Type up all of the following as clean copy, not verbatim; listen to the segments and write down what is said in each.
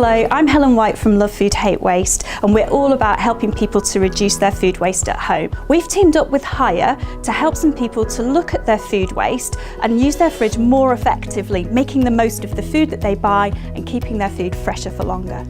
Hello, I'm Helen White from Love Food Hate Waste, and we're all about helping people to reduce their food waste at home. We've teamed up with HIR to help some people to look at their food waste and use their fridge more effectively, making the most of the food that they buy and keeping their food fresher for longer.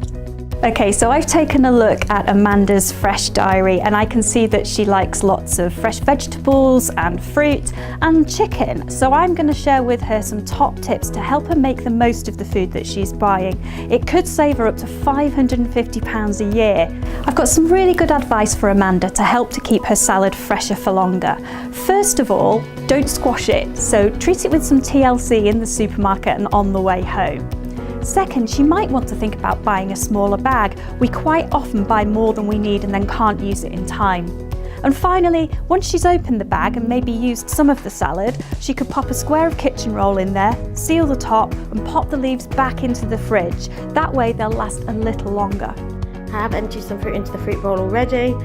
Okay, so I've taken a look at Amanda's fresh diary and I can see that she likes lots of fresh vegetables and fruit and chicken. So I'm going to share with her some top tips to help her make the most of the food that she's buying. It could save her up to £550 a year. I've got some really good advice for Amanda to help to keep her salad fresher for longer. First of all, don't squash it. So treat it with some TLC in the supermarket and on the way home. Second, she might want to think about buying a smaller bag. We quite often buy more than we need and then can't use it in time. And finally, once she's opened the bag and maybe used some of the salad, she could pop a square of kitchen roll in there, seal the top and pop the leaves back into the fridge. That way they'll last a little longer. I have emptied some fruit into the fruit bowl already.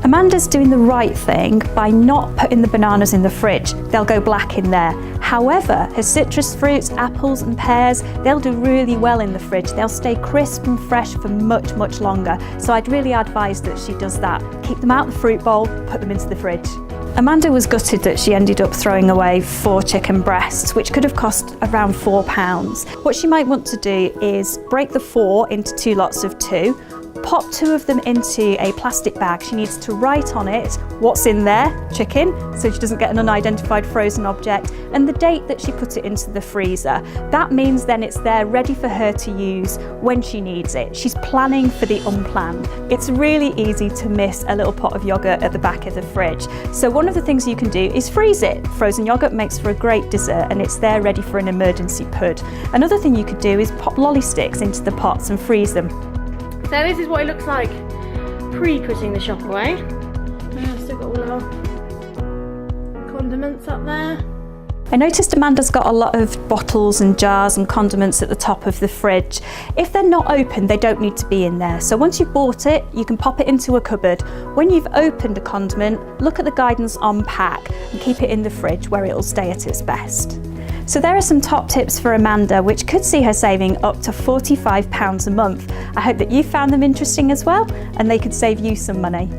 Amanda's doing the right thing by not putting the bananas in the fridge. They'll go black in there. However, her citrus fruits, apples and pears, they'll do really well in the fridge. They'll stay crisp and fresh for much, much longer. So I'd really advise that she does that. Keep them out the fruit bowl, put them into the fridge. Amanda was gutted that she ended up throwing away 4 chicken breasts, which could have cost around £4. What she might want to do is break the 4 into 2 lots of 2, pop 2 of them into a plastic bag. She needs to write on it what's in there, chicken, so she doesn't get an unidentified frozen object, and the date that she put it into the freezer. That means then it's there ready for her to use when she needs it. She's planning for the unplanned. It's really easy to miss a little pot of yogurt at the back of the fridge. So one of the things you can do is freeze it. Frozen yogurt makes for a great dessert and it's there ready for an emergency pud. Another thing you could do is pop lolly sticks into the pots and freeze them. So this is what it looks like pre-putting the shop away. I've still got all of our condiments up there. I noticed Amanda's got a lot of bottles and jars and condiments at the top of the fridge. If they're not open, they don't need to be in there. So once you've bought it, you can pop it into a cupboard. When you've opened a condiment, look at the guidance on pack and keep it in the fridge where it'll stay at its best. So there are some top tips for Amanda, which could see her saving up to £45 a month. I hope that you found them interesting as well, and they could save you some money.